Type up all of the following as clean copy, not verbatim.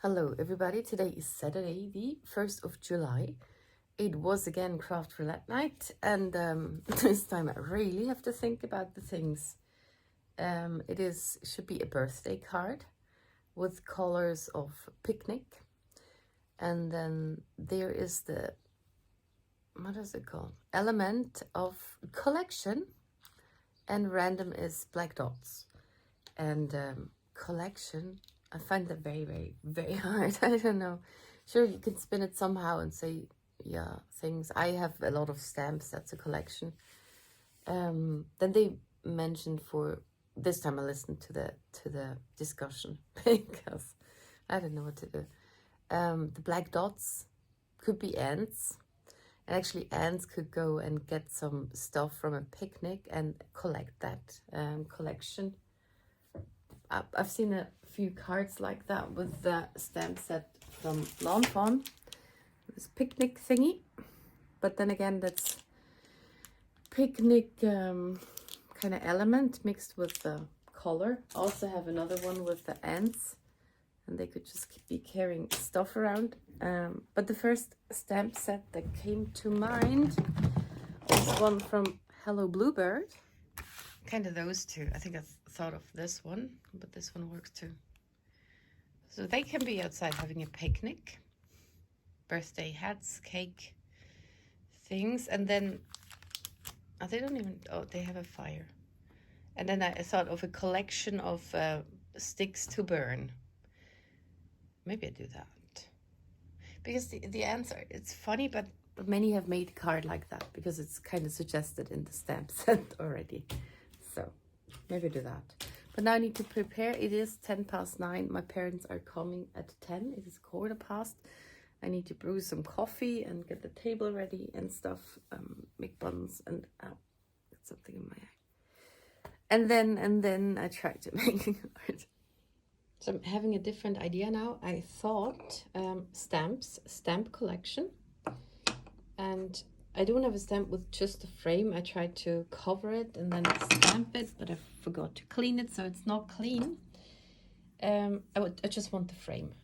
Hello everybody, today is Saturday the 1st of July. It was again craft roulette night and this time I really have to think about the things. Should be a birthday card with colors of picnic, and then there is the, what is it called? Element of collection, and random is black dots. And collection, I find that very, very hard. I don't know. Sure, you can spin it somehow and say, yeah, things. I have a lot of stamps. That's a collection. Then they mentioned for this time I listened to the discussion because I don't know what to do. The black dots could be ants. And actually ants could go and get some stuff from a picnic and collect that collection. I've seen a few cards like that with the stamp set from Lawn Fawn, this picnic thingy, but then again that's picnic kind of element mixed with the color. Also have another one with the ants, and they could just be carrying stuff around. But the first stamp set that came to mind was one from Hello Bluebird. Kind of those two. I think I thought of this one, but this one works too. So they can be outside having a picnic, birthday hats, cake, things, and then they don't even, they have a fire. And then I thought of a collection of sticks to burn. Maybe I do that. Because the answer, it's funny, but many have made a card like that because it's kind of suggested in the stamp set already. So maybe do that. But now I need to prepare. It is 9:10. My parents are coming at 10. It is 15:15. I need to brew some coffee and get the table ready and stuff. Make buns and get something in my eye. And then I try to make art. So I'm having a different idea now. I thought stamp collection. And I don't have a stamp with just a frame. I tried to cover it and then stamp it, but I forgot to clean it, so it's not clean. I just want the frame.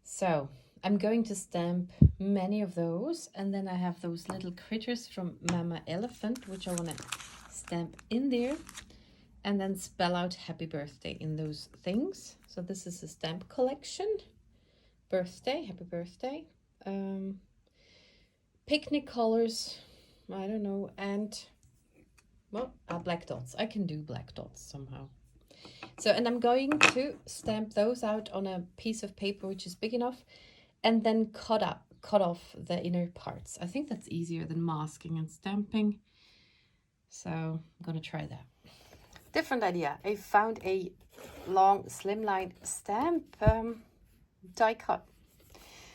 So I'm going to stamp many of those, and then I have those little critters from Mama Elephant, which I want to stamp in there, and then spell out happy birthday in those things. So this is a stamp collection. Birthday, happy birthday. Picnic colors, I don't know, and well, black dots. I can do black dots somehow. So, and I'm going to stamp those out on a piece of paper which is big enough, and then cut off the inner parts. I think that's easier than masking and stamping. So I'm gonna try that. Different idea. I found a long slimline stamp die cut.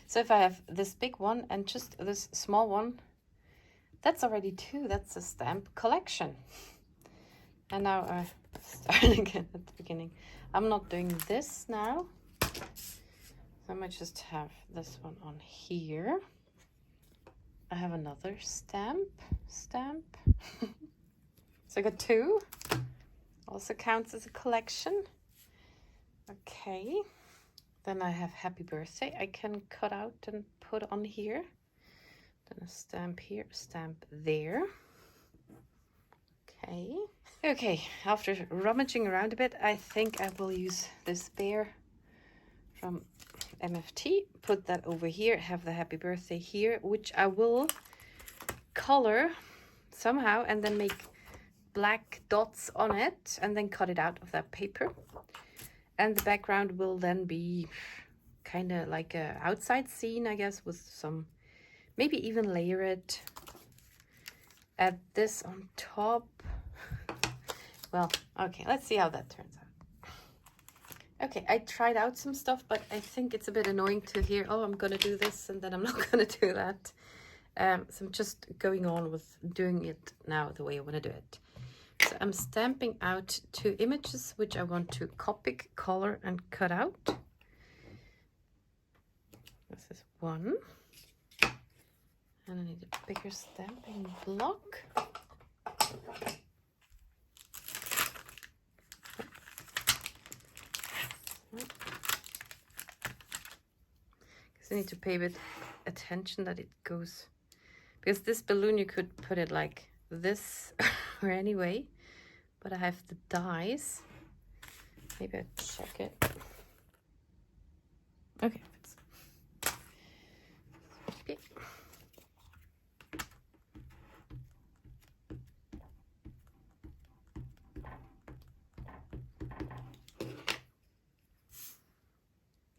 So if I have this big one and just this small one, that's already two. That's a stamp collection. And now I start again at the beginning. I'm not doing this now. I might just have this one on here. I have another stamp. So I got two. Also counts as a collection. Okay. Then I have happy birthday. I can cut out and put on here. Then a stamp here, stamp there. Okay, after rummaging around a bit, I think I will use this bear from MFT. Put that over here, have the happy birthday here, which I will color somehow and then make black dots on it and then cut it out of that paper. And the background will then be kind of like a outside scene, I guess, with some, maybe even layer it. Add this on top. Well, okay, let's see how that turns out. Okay, I tried out some stuff, but I think it's a bit annoying to hear, oh, I'm gonna do this and then I'm not gonna do that. So I'm just going on with doing it now the way I wanna do it. So I'm stamping out two images which I want to copy, color, and cut out. This is one. And I need a bigger stamping block. I need to pay a bit attention that it goes, because this balloon you could put it like this or anyway, but I have the dies. Maybe I check it. Okay.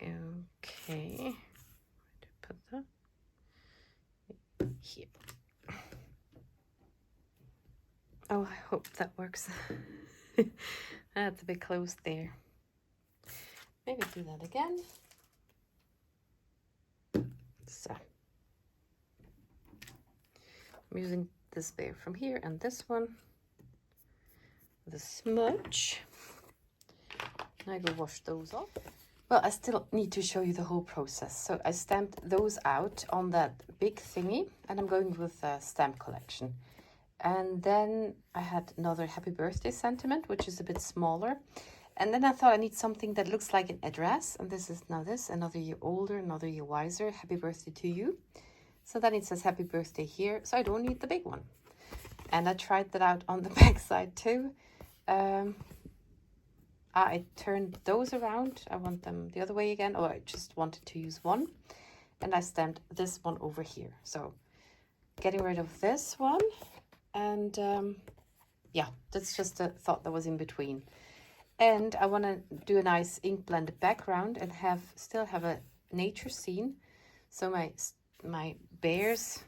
Okay, where to put that? Here. Oh, I hope that works. That's a bit close there. Maybe do that again. So I'm using this bear from here and this one, the smudge. And I go wash those off. Well, I still need to show you the whole process. So I stamped those out on that big thingy, and I'm going with a stamp collection. And then I had another happy birthday sentiment, which is a bit smaller. And then I thought I need something that looks like an address. And this is now this, another year older, another year wiser, happy birthday to you. So then it says happy birthday here, so I don't need the big one. And I tried that out on the back side too. I turned those around. I want them the other way again, or I just wanted to use one. And I stamped this one over here. So getting rid of this one. And yeah, that's just a thought that was in between. And I want to do a nice ink blended background and still have a nature scene. So my bears,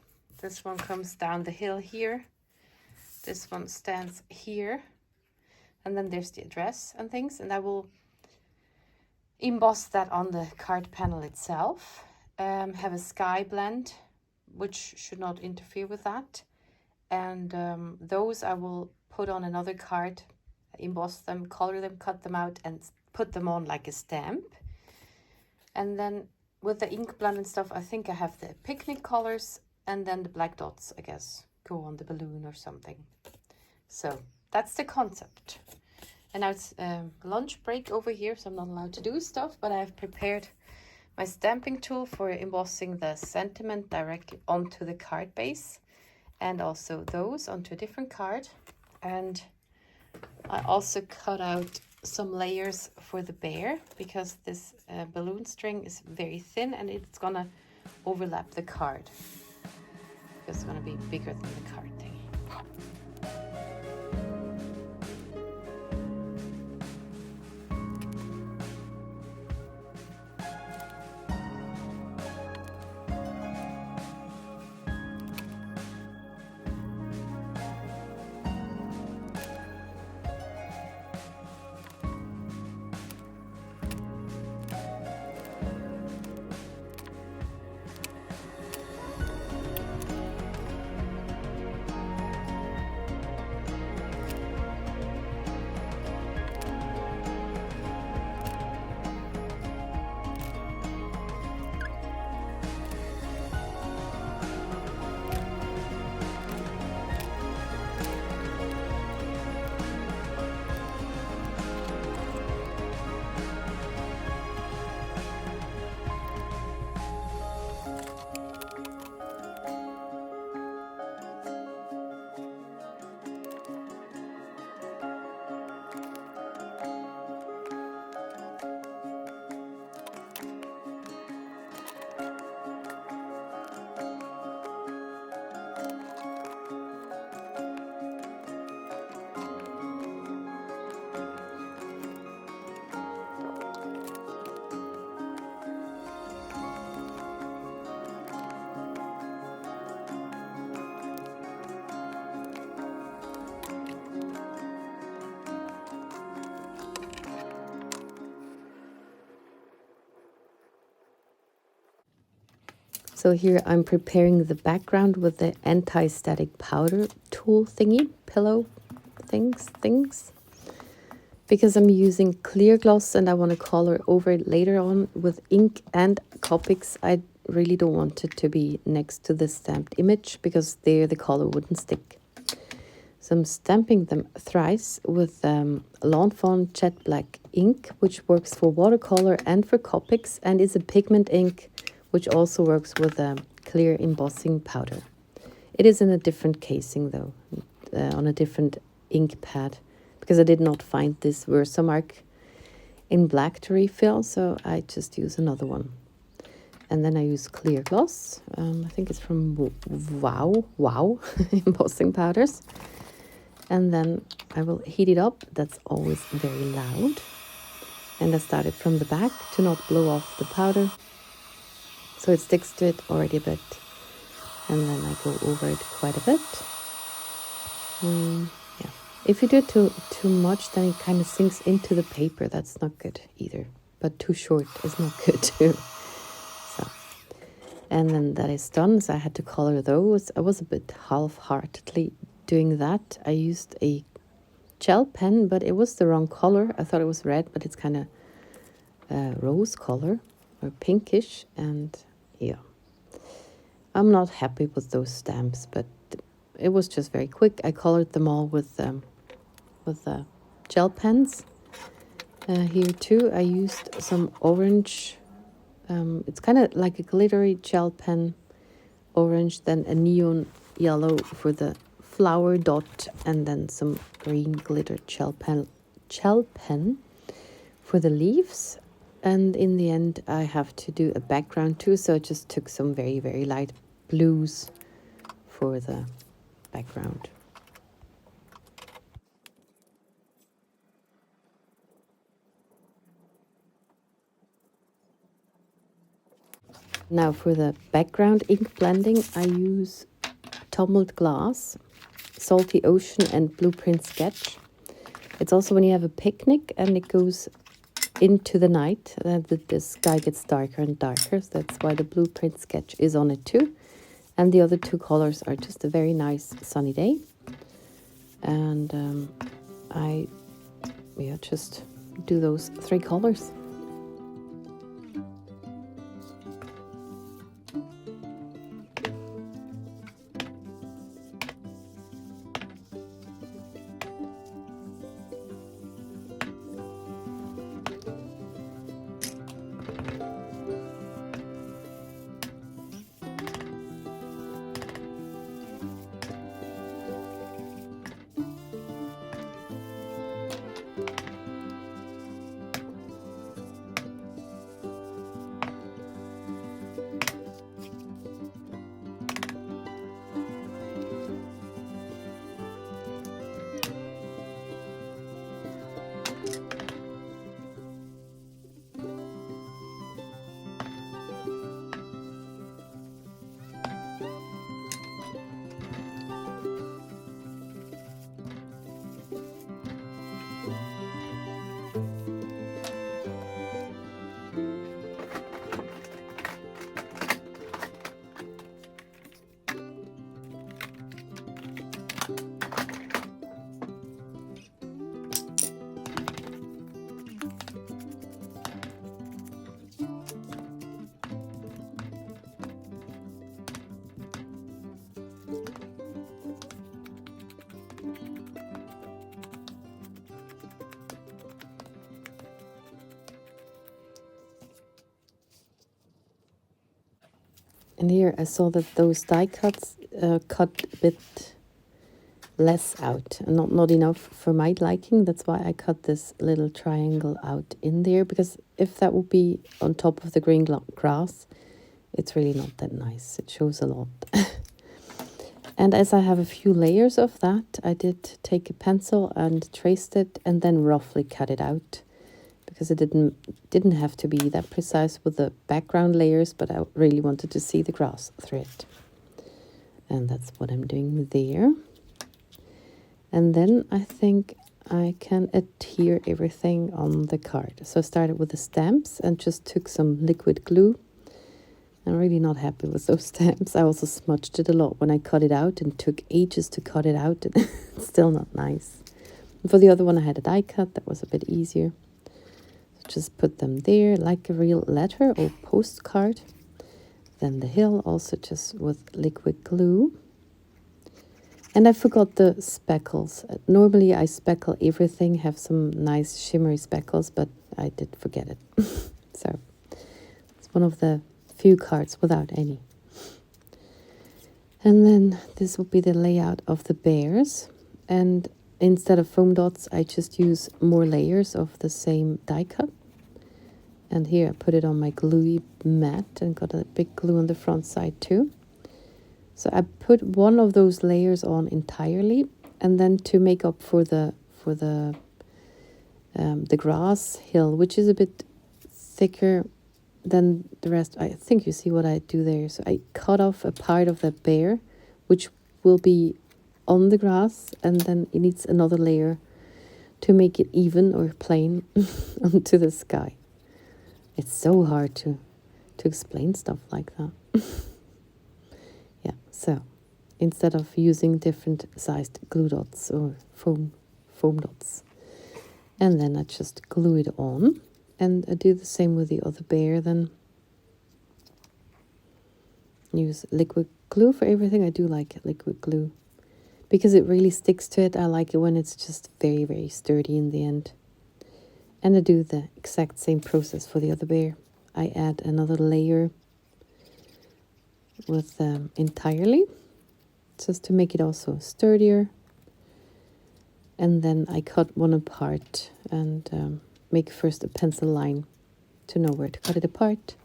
this one comes down the hill here. This one stands here. And then there's the address and things, and I will emboss that on the card panel itself. Have a sky blend, which should not interfere with that. And those I will put on another card, emboss them, color them, cut them out, and put them on like a stamp. And then with the ink blend and stuff, I think I have the picnic colors, and then the black dots, I guess, go on the balloon or something. So that's the concept. And now it's lunch break over here, so I'm not allowed to do stuff, but I've prepared my stamping tool for embossing the sentiment directly onto the card base, and also those onto a different card. And I also cut out some layers for the bear, because this balloon string is very thin and it's gonna overlap the card, because it's gonna be bigger than the card thing. So here I'm preparing the background with the anti-static powder tool thingy, pillow things. Because I'm using clear gloss and I want to color over it later on with ink and Copics, I really don't want it to be next to the stamped image, because there the color wouldn't stick. So I'm stamping them thrice with Lawn Fawn Jet Black ink, which works for watercolor and for Copics, and is a pigment ink which also works with a clear embossing powder. It is in a different casing though, on a different ink pad, because I did not find this Versamark in black to refill, so I just use another one. And then I use clear gloss. I think it's from Wow embossing powders. And then I will heat it up. That's always very loud. And I start it from the back to not blow off the powder, so it sticks to it already a bit. And then I go over it quite a bit. Yeah. If you do too much, then it kind of sinks into the paper. That's not good either. But too short is not good too. So, and then that is done. So I had to color those. I was a bit half-heartedly doing that. I used a gel pen, but it was the wrong color. I thought it was red, but it's kind of rose color or pinkish. And yeah, I'm not happy with those stamps, but it was just very quick. I colored them all with gel pens. Here too, I used some orange. It's kind of like a glittery gel pen, orange, then a neon yellow for the flower dot, and then some green glitter gel pen for the leaves. And in the end, I have to do a background too, so I just took some very, very light blues for the background. Now for the background ink blending, I use Tumbled Glass, Salty Ocean, and Blueprint Sketch. It's also when you have a picnic and it goes into the night that the sky gets darker and darker. So that's why the Blueprint Sketch is on it too. And the other two colors are just a very nice sunny day. And I just do those three colors. And here I saw that those die cuts cut a bit less out, and not enough for my liking. That's why I cut this little triangle out in there, because if that would be on top of the green grass, it's really not that nice. It shows a lot. And as I have a few layers of that, I did take a pencil and traced it and then roughly cut it out, because it didn't have to be that precise with the background layers, but I really wanted to see the grass through it. And that's what I'm doing there. And then I think I can adhere everything on the card. So I started with the stamps and just took some liquid glue. I'm really not happy with those stamps. I also smudged it a lot when I cut it out and took ages to cut it out. And it's still not nice. And for the other one, I had a die cut. That was a bit easier. Just put them there like a real letter or postcard. Then the hill also just with liquid glue. And I forgot the speckles. Normally I speckle everything, have some nice shimmery speckles, but I did forget it. So it's one of the few cards without any. And then this will be the layout of the bears. And instead of foam dots, I just use more layers of the same die cut. And here I put it on my gluey mat and got a big glue on the front side too. So I put one of those layers on entirely, and then to make up for the grass hill, which is a bit thicker than the rest. I think you see what I do there. So I cut off a part of the bear, which will be on the grass, and then it needs another layer to make it even or plain onto the sky. It's so hard to explain stuff like that. Yeah, so instead of using different sized glue dots or foam dots, and then I just glue it on, and I do the same with the other bear. Then use liquid glue for everything. I do like liquid glue because it really sticks to it. I like it when it's just very, very sturdy in the end. And I do the exact same process for the other bear. I add another layer with entirely, just to make it also sturdier. And then I cut one apart and make first a pencil line to know where to cut it apart.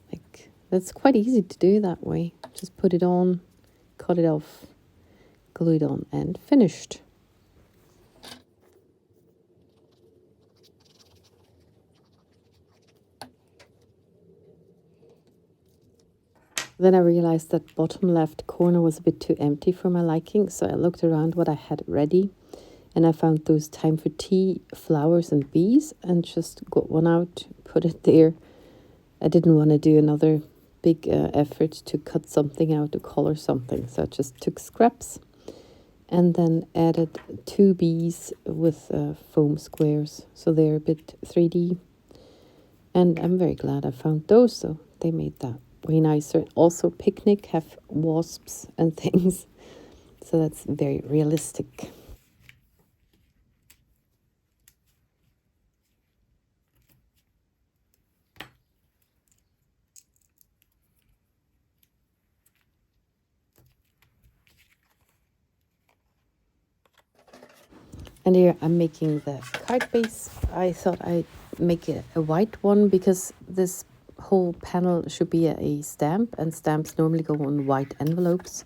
Like, that's quite easy to do that way. Just put it on, cut it off, glue it on, and finished. Then I realized that bottom left corner was a bit too empty for my liking, so I looked around what I had ready, and I found those Time for Tea flowers and bees, and just got one out, put it there. I didn't want to do another big effort to cut something out, to color something, so I just took scraps and then added 2 bees with foam squares, so they're a bit 3D. And I'm very glad I found those, so they made that way nicer. Also, picnic have wasps and things, so that's very realistic. And here I'm making the card base. I thought I'd make it a white one because this whole panel should be a stamp, and stamps normally go on white envelopes.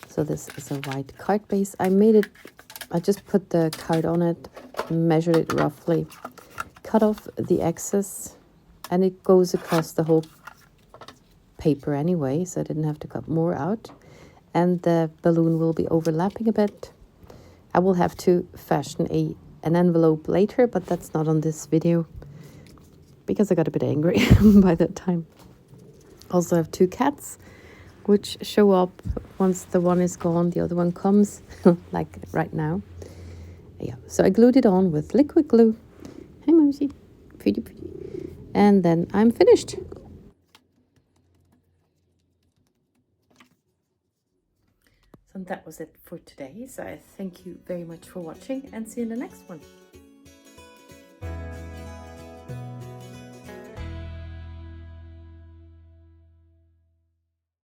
So this is a white card base. I just put the card on it, measured it roughly, cut off the excess, and it goes across the whole paper anyway, so I didn't have to cut more out. And the balloon will be overlapping a bit. I will have to fashion an envelope later, but that's not on this video because I got a bit angry by that time. Also, I have 2 cats which show up once the one is gone, the other one comes, like right now. Yeah, so I glued it on with liquid glue. Hi, Mosey. Pretty. And then I'm finished. So that was it for today. So I thank you very much for watching and see you in the next one.